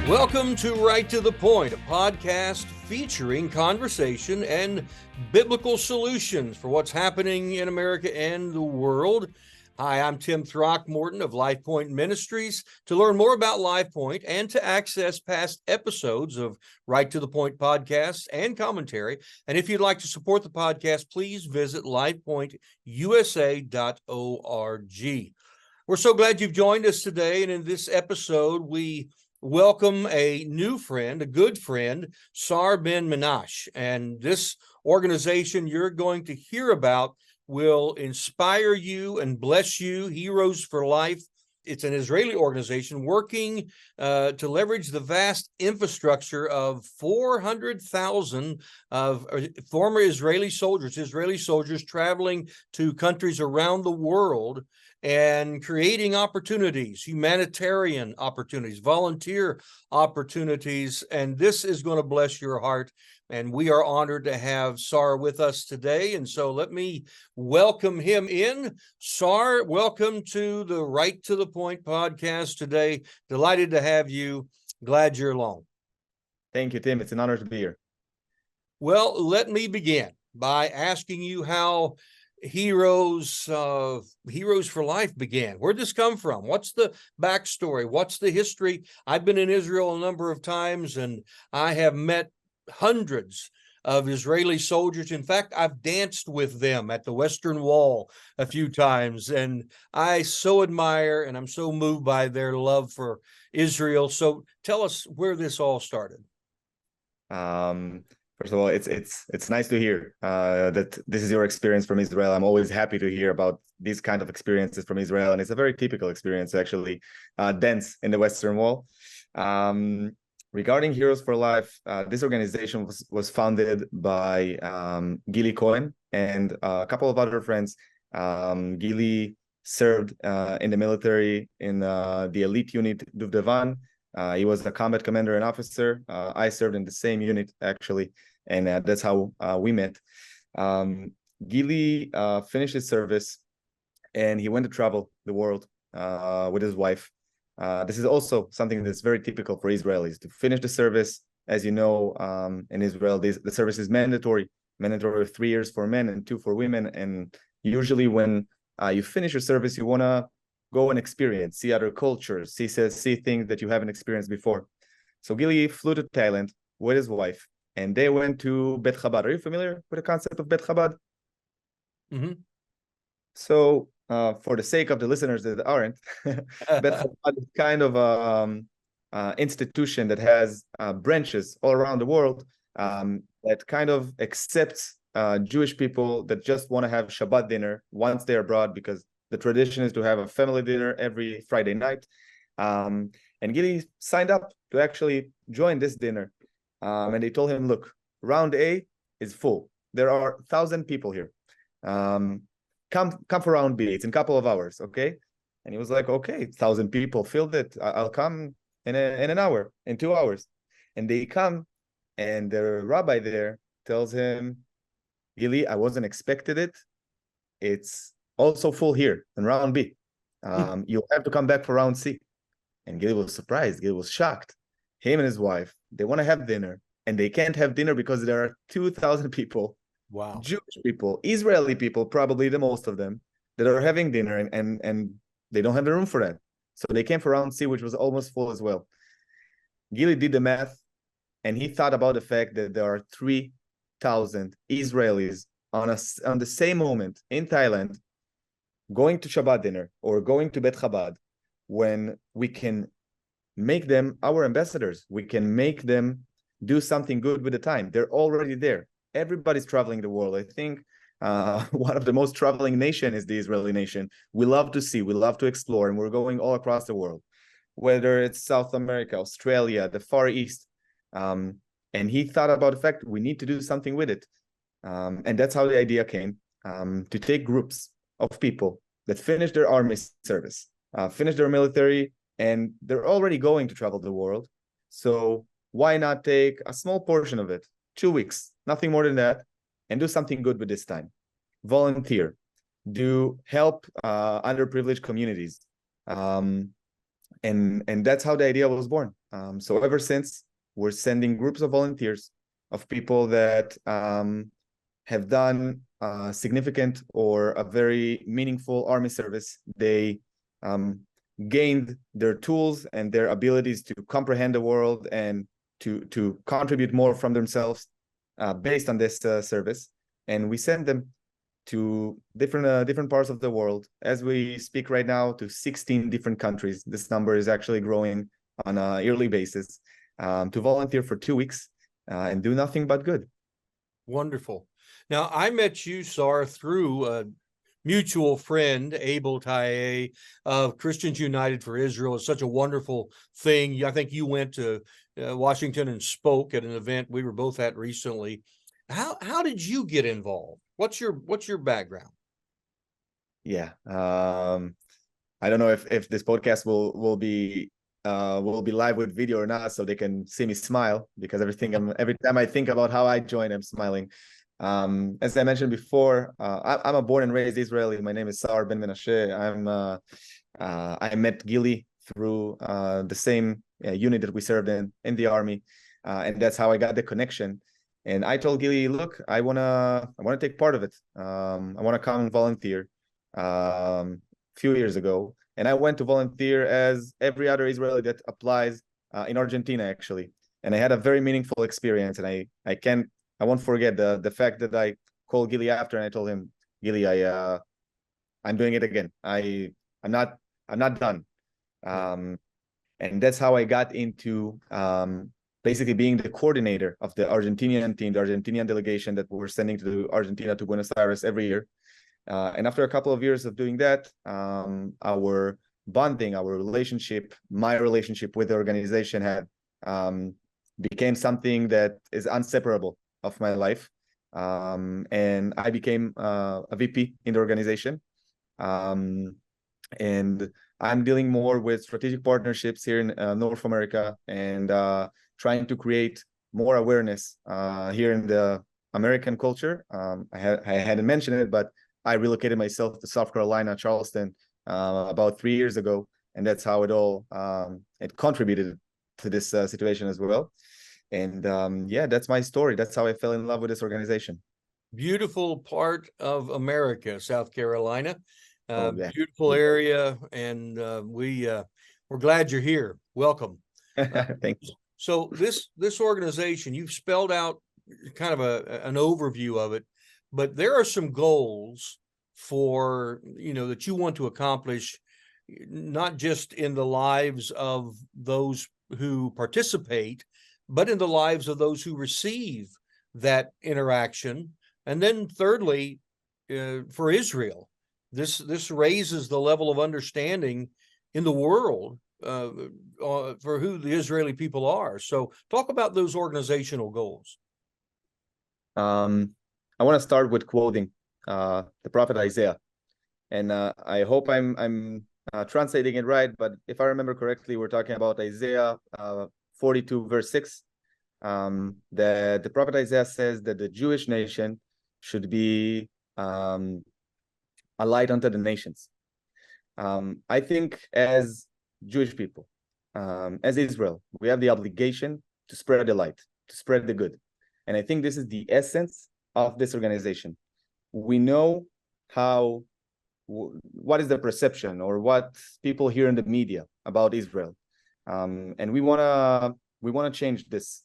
Welcome to Right to the Point, a podcast featuring conversation and biblical solutions for what's happening in America and the world. Hi, I'm Tim Throckmorton of LifePoint Ministries. To learn more about LifePoint and to access past episodes of Right to the Point podcasts and commentary, and if you'd like to support the podcast, please visit lifepointusa.org. We're so glad you've joined us today, and in this episode, we welcome a new friend, a good friend, Saar Ben Menashe. And this organization you're going to hear about will inspire you and bless you. Heroes for Life. It's an Israeli organization working to leverage the vast infrastructure of 400,000 of former Israeli soldiers traveling to countries around the world and creating opportunities, humanitarian opportunities, volunteer opportunities. And this is going to bless your heart. And we are honored to have Saar with us today. And so let me welcome him in. Saar, welcome to the Right to the Point podcast today. Delighted to have you. Glad you're along. Thank you, Tim. It's an honor to be here. Well, let me begin by asking you how Heroes for Life began. Where'd this come from? What's the backstory? What's the history? I've been in Israel a number of times, and I have met hundreds of Israeli soldiers. In fact, I've danced with them at the Western Wall a few times, and I so admire and I'm so moved by their love for Israel. So tell us where this all started. First of all, it's nice to hear that this is your experience from Israel. I'm always happy to hear about these kind of experiences from Israel, and it's a very typical experience, actually, dance in the Western Wall. Regarding Heroes for Life, this organization was founded by Gili and a couple of other friends. Gili served in the military in the elite unit Duvdevan. He was a combat commander and officer. I served in the same unit, actually, and that's how we met. Gili finished his service, and he went to travel the world with his wife. This is also something that's very typical for Israelis, to finish the service. As you know, in Israel, the service is mandatory 3 years for men and 2 for women. And usually when you finish your service, you want to go and experience, see other cultures, see things that you haven't experienced before. So Gili flew to Thailand with his wife, and they went to Bet Chabad. Are you familiar with the concept of Bet Chabad? Mm-hmm. So for the sake of the listeners that aren't, Bet Chabad is kind of an institution that has branches all around the world that kind of accepts Jewish people that just want to have Shabbat dinner once they're abroad, because the tradition is to have a family dinner every Friday night. And Gili signed up to actually join this dinner. And they told him, look, round A is full. There are 1,000 people here. Come for round B. It's in a couple of hours, okay? And he was like, okay, 1,000 people, filled it. I'll come in an hour, in 2 hours. And they come, and the rabbi there tells him, Gili, I wasn't expected it. It's also full here in round B. You'll have to come back for round C. And Gili was surprised. Gili was shocked. Him and his wife, they want to have dinner, and they can't have dinner because there are 2,000 people, wow, Jewish people, Israeli people, probably the most of them, that are having dinner, and they don't have the room for that. So they came for round C, which was almost full as well. Gili did the math, and he thought about the fact that there are 3,000 Israelis on the same moment in Thailand going to Shabbat dinner or going to Bet Chabad, when we can make them our ambassadors. We can make them do something good with the time. They're already there. Everybody's traveling the world. I think one of the most traveling nation is the Israeli nation. We love to see, we love to explore, and we're going all across the world, whether it's South America, Australia, the Far East. And he thought about the fact we need to do something with it. And that's how the idea came, to take groups of people that finish their army service, finish their military, and they're already going to travel the world. So why not take a small portion of it, 2 weeks, nothing more than that, and do something good with this time? Volunteer, do help underprivileged communities, and that's how the idea was born. So ever since, we're sending groups of volunteers, of people that have done significant or a very meaningful army service. They gained their tools and their abilities to comprehend the world and to contribute more from themselves based on this service. And we send them to different parts of the world. As we speak right now, to 16 different countries. This number is actually growing on a yearly basis, to volunteer for 2 weeks and do nothing but good. Wonderful. Now, I met you, Saar, through a mutual friend, Abel Taye of Christians United for Israel. It's such a wonderful thing. I think you went to Washington and spoke at an event we were both at recently. How did you get involved? What's your background? Yeah, I don't know if this podcast will be live with video or not, so they can see me smile, because every time I think about how I joined, I'm smiling. As I mentioned before, I'm a born and raised Israeli. My name is Saar Ben Menashe. I met Gili through the same unit that we served in the army, and that's how I got the connection. And I told Gili, look, I wanna take part of it. I wanna come and volunteer. A few years ago, and I went to volunteer as every other Israeli that applies in Argentina, actually. And I had a very meaningful experience, and I won't forget the fact that I called Gili after and I told him, Gili, I'm doing it again. I'm not done. And that's how I got into basically being the coordinator of the Argentinian team, the Argentinian delegation that we're sending to Argentina, to Buenos Aires every year. And after a couple of years of doing that, our bonding, our relationship, my relationship with the organization had became something that is inseparable of my life. And I became a VP in the organization. And I'm dealing more with strategic partnerships here in North America, and trying to create more awareness here in the American culture. I hadn't mentioned it, but I relocated myself to South Carolina, Charleston, about 3 years ago, and that's how it contributed to this situation as well. And yeah, that's my story. That's how I fell in love with this organization. Beautiful part of America, South Carolina. Oh, yeah. Beautiful area, and we're glad you're here. Welcome. Thank you. So this organization, you've spelled out kind of an overview of it, but there are some goals for, that you want to accomplish, not just in the lives of those who participate, but in the lives of those who receive that interaction. And then thirdly, for Israel, this raises the level of understanding in the world for who the Israeli people are. So talk about those organizational goals. I want to start with quoting the prophet Isaiah, and I hope I'm translating it right, but if I remember correctly, we're talking about Isaiah 42 verse 6. That the prophet Isaiah says that the Jewish nation should be a light unto the nations. I think as Jewish people, as Israel, we have the obligation to spread the light, to spread the good. And I think this is the essence of this organization. We know what is the perception or what people hear in the media about Israel. And we want to change this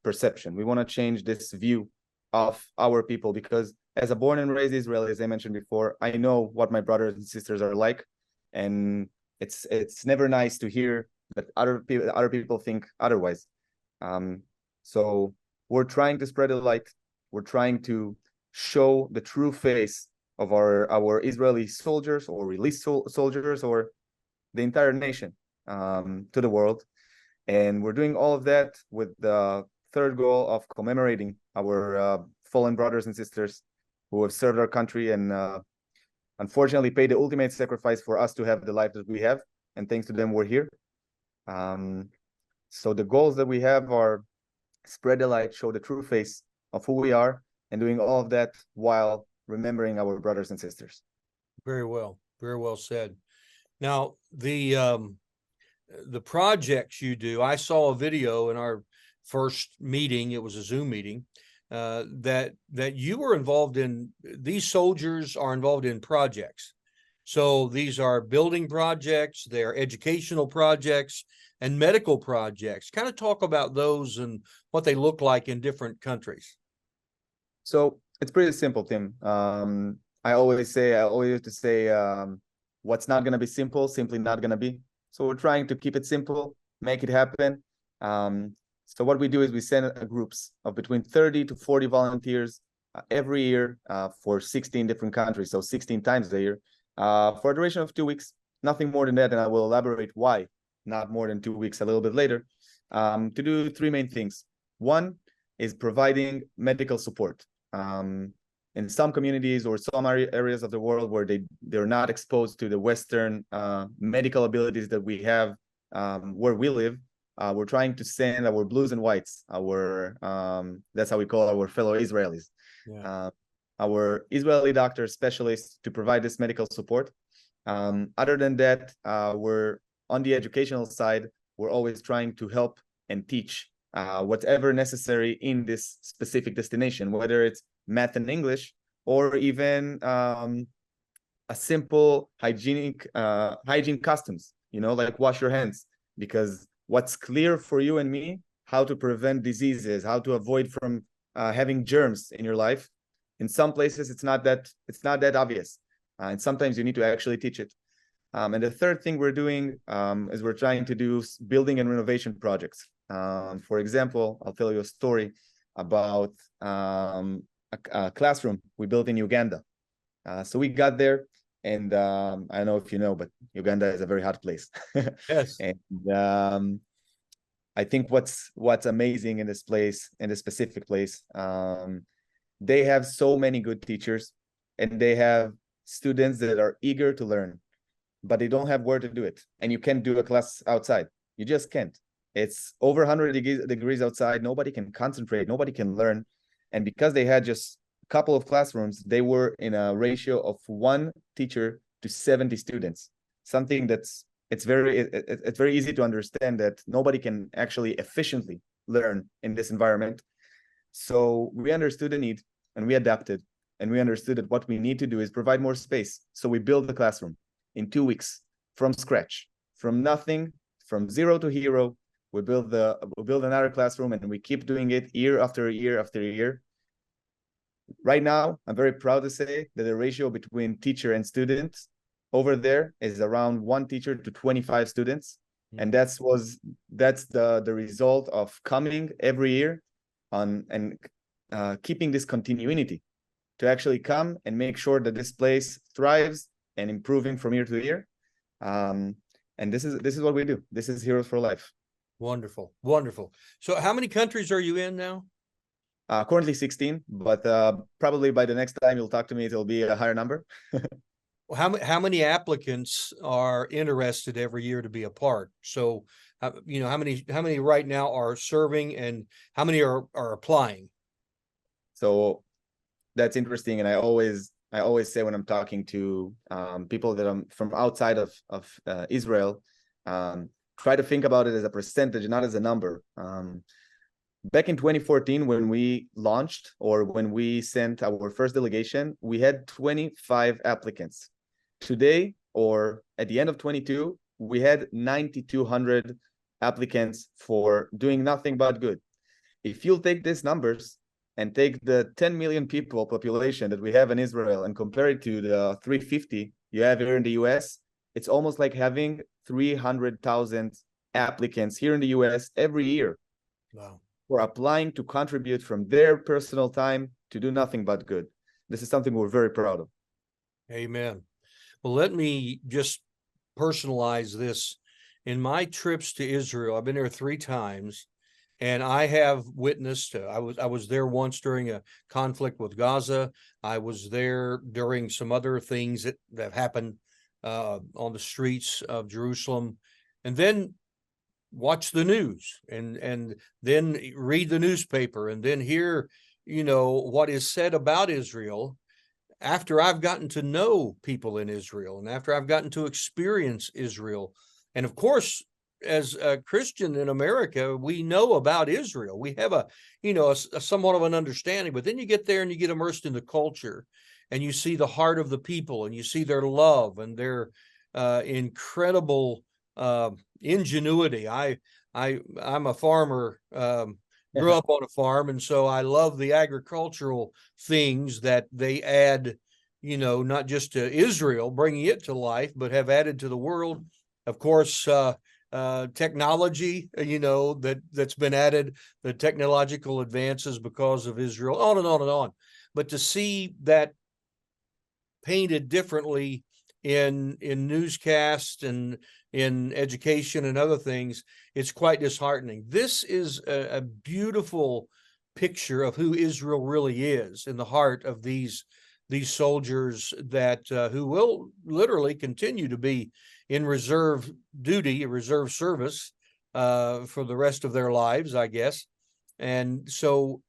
perception. We want to change this view of our people, because as a born and raised Israeli, as I mentioned before, I know what my brothers and sisters are like, and it's never nice to hear that other people think otherwise. So we're trying to spread the light. We're trying to show the true face of our Israeli soldiers or released soldiers or the entire nation to the world. And we're doing all of that with the third goal of commemorating our fallen brothers and sisters who have served our country and unfortunately paid the ultimate sacrifice for us to have the life that we have. And thanks to them, we're here. So the goals that we have are spread the light, show the true face of who we are, and doing all of that while remembering our brothers and sisters. Very well said. Now, the the projects you do. I saw a video in our first meeting. It was a Zoom meeting that you were involved in. These soldiers are involved in projects. So these are building projects, they're educational projects, and medical projects. Kind of talk about those and what they look like in different countries. So it's pretty simple, Tim. I always used to say, what's not going to be simple, simply not going to be. So we're trying to keep it simple, make it happen. So what we do is we send groups of between 30 to 40 volunteers every year for 16 different countries, so 16 times a year, for a duration of 2 weeks. Nothing more than that, and I will elaborate why not more than 2 weeks a little bit later, to do three main things. One is providing medical support. In some communities or some areas of the world where they're not exposed to the Western medical abilities that we have where we live, we're trying to send our blues and whites, that's how we call our fellow Israelis, our Israeli doctors, specialists, to provide this medical support. Other than that, we're on the educational side, we're always trying to help and teach whatever necessary in this specific destination, whether it's math and English, or even a simple hygiene customs, like wash your hands, because what's clear for you and me, how to prevent diseases, how to avoid from having germs in your life. In some places, it's not that obvious, and sometimes you need to actually teach it. And the third thing we're doing is we're trying to do building and renovation projects. For example, I'll tell you a story about a classroom we built in Uganda. So we got there, and I don't know if you know, but Uganda is a very hot place. Yes. And I think what's amazing in this place, in this specific place, they have so many good teachers, and they have students that are eager to learn, but they don't have where to do it. And you can't do a class outside. You just can't. It's over 100 degrees outside. Nobody can concentrate. Nobody can learn. And because they had just a couple of classrooms, they were in a ratio of 1 teacher to 70 students. Something it's very easy to understand that nobody can actually efficiently learn in this environment. So we understood the need, and we adapted, and we understood that what we need to do is provide more space. So we built the classroom in 2 weeks from scratch, from nothing, from zero to hero. We build another classroom, and we keep doing it year after year after year. Right now, I'm very proud to say that the ratio between teacher and students over there is around 1 teacher to 25 students. And that's the result of coming every year and keeping this continuity to actually come and make sure that this place thrives and improving from year to year. And this is what we do. This is Heroes for Life. Wonderful. Wonderful. So how many countries are you in now? Currently 16, but probably by the next time you'll talk to me, it'll be a higher number. Well, how many applicants are interested every year to be a part? So, how many right now are serving, and how many are applying? So that's interesting, and I always say when I'm talking to people that I'm from outside of Israel, try to think about it as a percentage, not as a number. Back in 2014, when we launched, or when we sent our first delegation, we had 25 applicants. Today, or at the end of 22, we had 9,200 applicants for doing nothing but good. If you'll take these numbers and take the 10 million people population that we have in Israel and compare it to the 350 you have here in the US, it's almost like having 300,000 applicants here in the US every year. Wow. For applying to contribute from their personal time to do nothing but good. This is something we're very proud of. Amen. Well, let me just personalize this. In my trips to Israel, I've been there 3 times, and I have witnessed, I was there once during a conflict with Gaza. I was there during some other things that happened on the streets of Jerusalem, and then watch the news and then read the newspaper, and then hear, what is said about Israel after I've gotten to know people in Israel, and after I've gotten to experience Israel. And of course, as a Christian in America, we know about Israel. We have a somewhat of an understanding, but then you get there and you get immersed in the culture, and you see the heart of the people, and you see their love and their incredible ingenuity. I'm a farmer, grew up on a farm, and so I love the agricultural things that they add, not just to Israel, bringing it to life, but have added to the world. Of course, technology, that's been added, the technological advances because of Israel, on and on and on. But to see that painted differently in newscasts and in education and other things, it's quite disheartening. This is a beautiful picture of who Israel really is in the heart of these soldiers that who will literally continue to be in reserve duty, reserve service for the rest of their lives, I guess. And so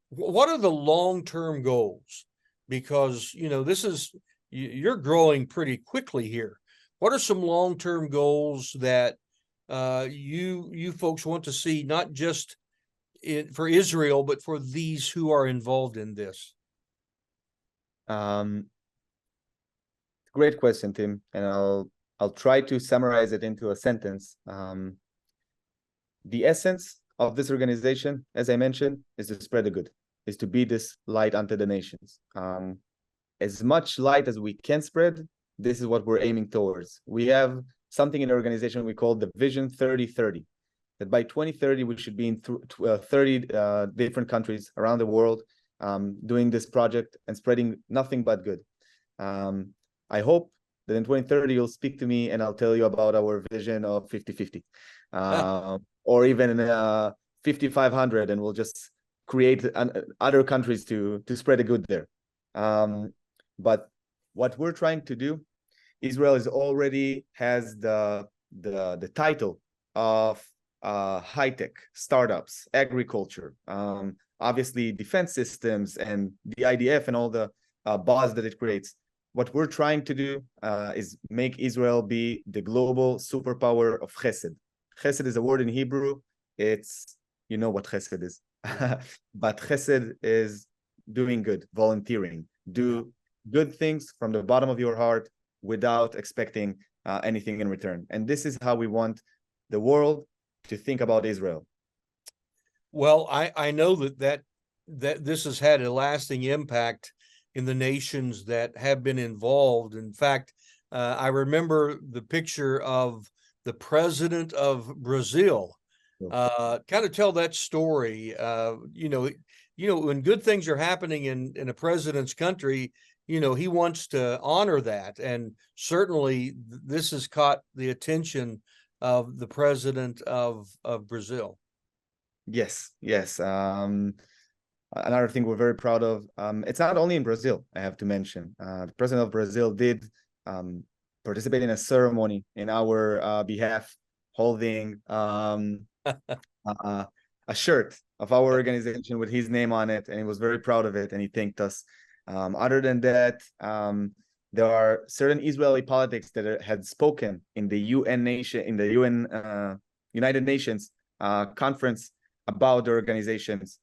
what are the long-term goals? Because, you're growing pretty quickly here. What are some long-term goals that you folks want to see, not just for Israel, but for these who are involved in this? Great question, Tim, and I'll try to summarize it into a sentence. The essence of this organization, as I mentioned, is to spread the good, is to be this light unto the nations. As much light as we can spread, this is what we're aiming towards. We have something in the organization we call the Vision 3030, that by 2030, we should be in 30 different countries around the world, doing this project and spreading nothing but good. I hope that in 2030, you'll speak to me and I'll tell you about our vision of 50-50, or even 5,500, and we'll just create other countries to spread the good there. But what we're trying to do, Israel already has the title of high-tech startups, agriculture, obviously defense systems, and the IDF and all the buzz that it creates. What we're trying to do is make Israel be the global superpower of chesed. Chesed is a word in Hebrew. It's, you know what chesed is. But chesed is doing good, volunteering, do good things from the bottom of your heart without expecting anything in return. And this is how we want the world to think about Israel. Well, I know that this has had a lasting impact in the nations that have been involved. In fact, I remember the picture of the president of Brazil. Kind of tell that story. When good things are happening in a president's country, he wants to honor that. And certainly this has caught the attention of the president of Brazil. Yes. Another thing we're very proud of, it's not only in Brazil, I have to mention. The president of Brazil did participate in a ceremony in our behalf, holding a shirt of our organization with his name on it, and he was very proud of it, and he thanked us. Other than that, there are certain Israeli politics that had spoken in the United Nations conference about the organizations.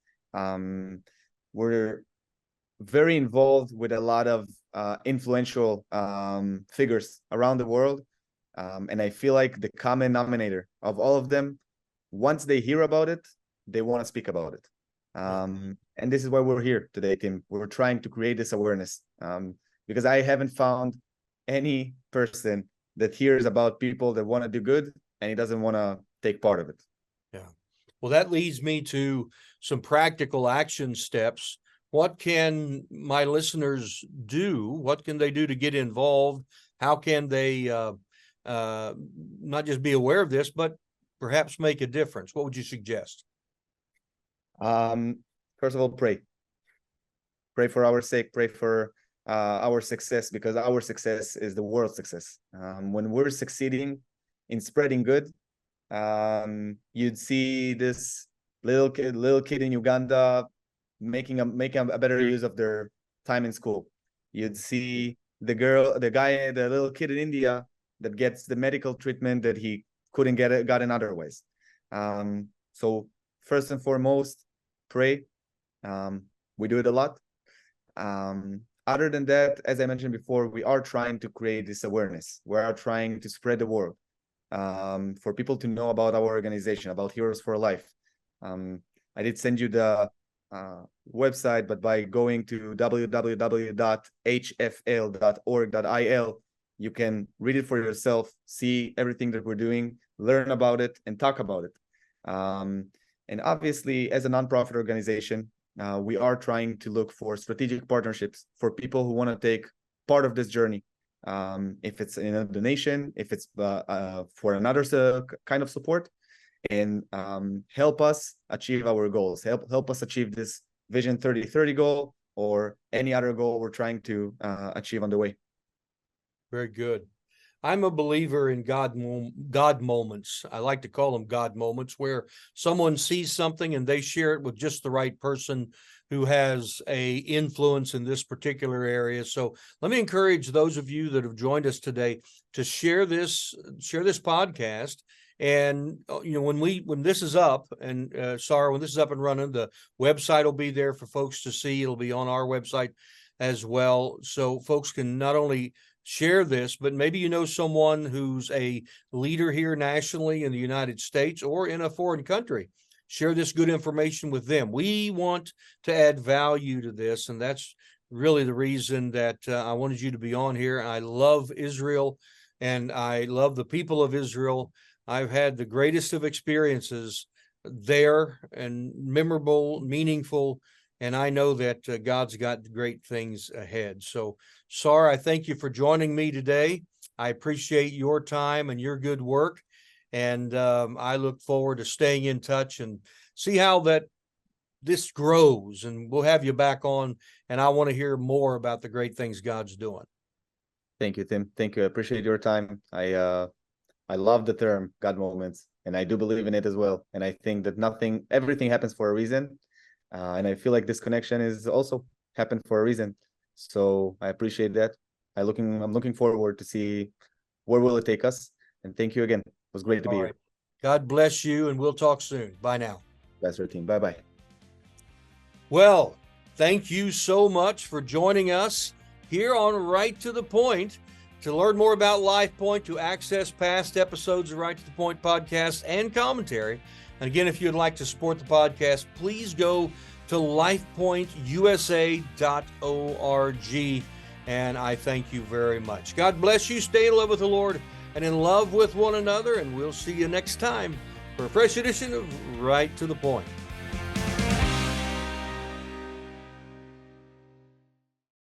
We're very involved with a lot of influential figures around the world, and I feel like the common denominator of all of them, once they hear about it, they want to speak about it. And this is why we're here today, Tim. We're trying to create this awareness, because I haven't found any person that hears about people that want to do good and he doesn't want to take part of it. Yeah. Well, that leads me to some practical action steps. What can my listeners do? What can they do to get involved? How can they not just be aware of this, but perhaps make a difference? What would you suggest? First of all, pray for our sake, pray for our success, because our success is the world's success. When we're succeeding in spreading good, you'd see this little kid in Uganda making a better use of their time in school. You'd see the little kid in India that gets the medical treatment that he couldn't get it, got in other ways. So first and foremost, pray. We do it a lot. Other than that, as I mentioned before, we are trying to create this awareness. We are trying to spread the word for people to know about our organization, about Heroes for Life. I did send you the website, but by going to www.hfl.org.il, you can read it for yourself, see everything that we're doing, learn about it, and talk about it. And obviously, as a nonprofit organization, we are trying to look for strategic partnerships for people who want to take part of this journey. If it's in a donation, if it's for another kind of support, and help us achieve our goals, help us achieve this Vision 3030 goal or any other goal we're trying to achieve on the way. Very good. I'm a believer in God moments. I like to call them God moments, where someone sees something and they share it with just the right person who has a influence in this particular area. So let me encourage those of you that have joined us today to share this podcast. And when this is up, and Saar, when this is up and running, the website will be there for folks to see. It'll be on our website as well, so folks can not only share this, but maybe you know someone who's a leader here nationally in the United States or in a foreign country. Share this good information with them. We want to add value to this, and that's really the reason that I wanted you to be on here. I love Israel, and I love the people of Israel. I've had the greatest of experiences there, and memorable, meaningful, and I know that God's got great things ahead. So, Saar, I thank you for joining me today. I appreciate your time and your good work, and I look forward to staying in touch and see how this grows, and we'll have you back on, and I want to hear more about the great things God's doing. Thank you, Tim. Thank you. I appreciate your time. I love the term God moments, and I do believe in it as well. And I think that everything happens for a reason. And I feel like this connection is also happened for a reason. So I appreciate that. I'm looking forward to see where will it take us. And thank you again. It was great to be here. God bless you, and we'll talk soon. Bye now. That's our team. Bye-bye. Well, thank you so much for joining us here on Right to the Point. To learn more about LifePoint, to access past episodes of Right to the Point podcast and commentary, and again, if you'd like to support the podcast, please go to lifepointusa.org, and I thank you very much. God bless you. Stay in love with the Lord and in love with one another, and we'll see you next time for a fresh edition of Right to the Point.